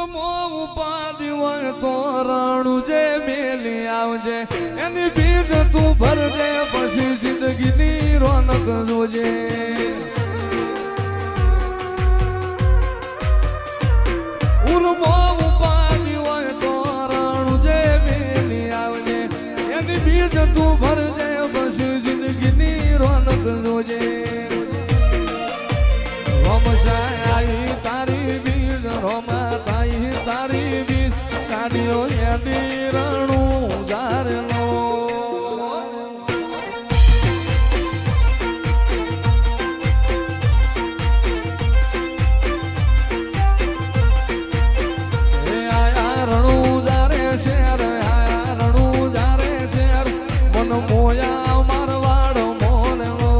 ઉપાધિ હોય તો રાણું જે મેલી આવજે એની બીજ તું ભરજે પછી જિંદગીની રોનક જોજે ઉપાધિ હોય તો રાણું જે મેલી આવજે એની બીજ તું ભરજે પછી જિંદગીની રોનક જોજે રોમસાઈ તારી બીજ રોમા તાઈ તારી બીજ કાઢ્યો એની રણું જારેલો આયા રણું જારે શેર આયા રણું જારે શેર મન મોયા મારવાડ મોનેલો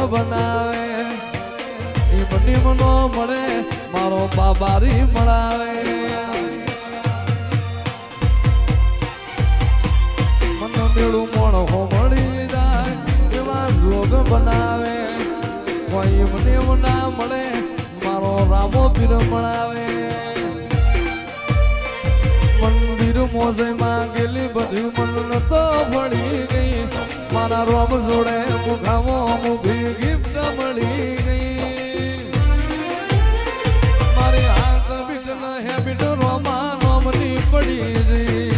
બનાવે એ મની મનો મળે મારો બાબારી મળાવે મન મેળું મોણ હો મળી જાય એવા જોગ બનાવે કોઈ મને ના મળે મારો રામો પીર મળાવે મંદિર મોજે માં ગેલી બધી મન તો ભળી ગઈ મારા રોમ જોડે મુખામો મુખી ગિફ્ટ મળી ગઈ મારી હાથ બીટ ન હેબિટ રોમા રોમની પડી ગઈ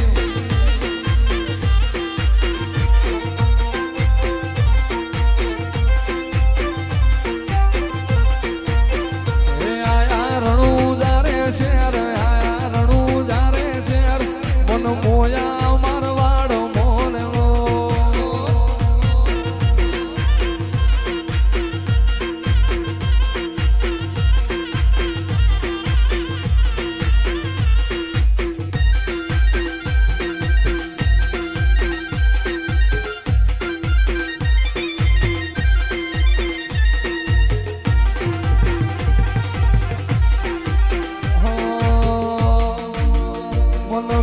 આયા રણું જારે શેર આયા રણું જારે શેર મન મોયા મારવાડ મોનેલો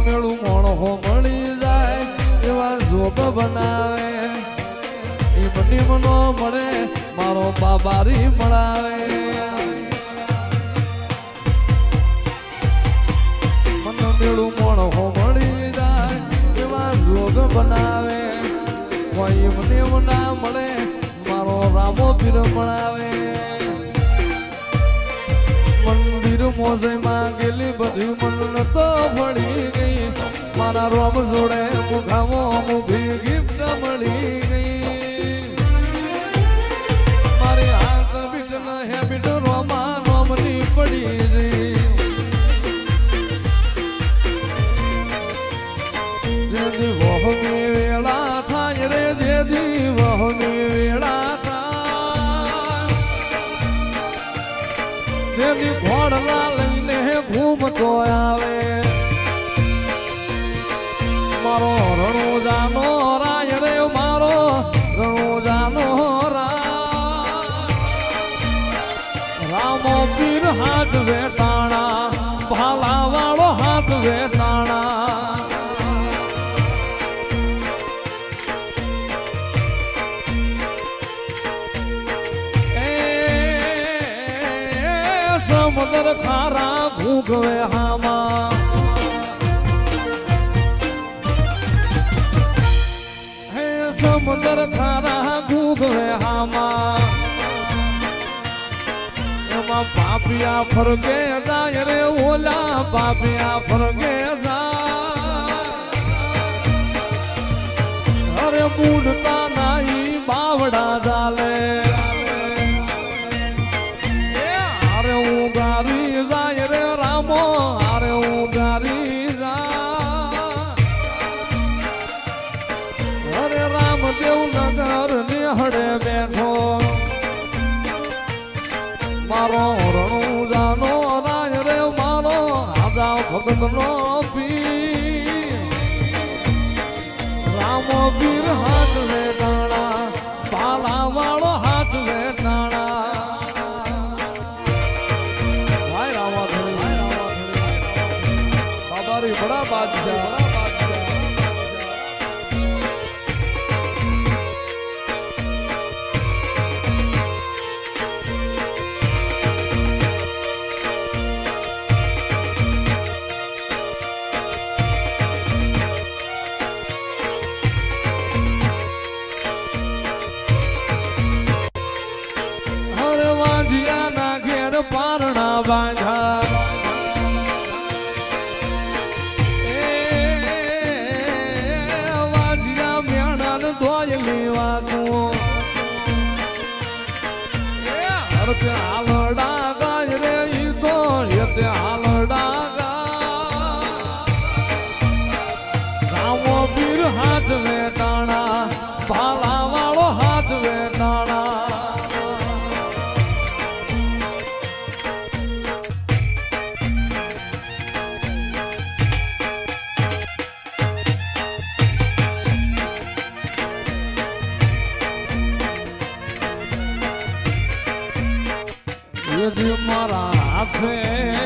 મેળું મોણ હો મળી જાય એવા જોગ બનાવે એ મની મનો મળે મારો બાબારી મળાવે મન મેળું મોણ હો મળી જાય એવા જોગ બનાવે કોઈ મને ના મળે મારો રામો પીર મળાવે મંદિર મોજે માં ગેલી બધી મન તો ભળી ગઈ મારા રોમ જોડે મુખામો મુખી ગિફ્ટ મળી ગઈ મારી હાથ બીટ ન હેબિટ રોમા રોમની પડી ગઈ જેથી વહની વેળા થાય રે જેથી વહની વેળા જેથી ઘોડલા લઈને ઘૂમતો આવે મારો રણુજાનો રાય રે મારો રણુજાનો રામો પીર હાથ વેટાણા ભાલા વાળો હાથ વેટાણા સમુદ્ર ખારા ભૂગવે હામાં હે સમુદ્ર ખારા ભૂગવે હામાં એમાં પાપિયા ફરકે જાય રે ઓલા પાપિયા ફરકે જાય અરે બુડતા નાઈ બાવડા ચાલે જાય રે રામો અરે ઉગારી જા અરે રામદેવ નગર નિહળે બેઠો મારો રણુજાનો રાય રે મારો આજા ભગત નો પીર રામ વીર હાથ વેટાણા પાલા વાળો હાથ વેટાણા ભાઈ રાવા બાબારી બડા બાદશાહ પારણા બાંધા વાજિયા મેણન ધોય લેવાનું હરતે હાલડા ગાજ રે ઈ તો હેતે હાલડા ગા રામો પીર હાથ વેટાણા ભાલા વાળો હાથ વેટાણા મારા હાથે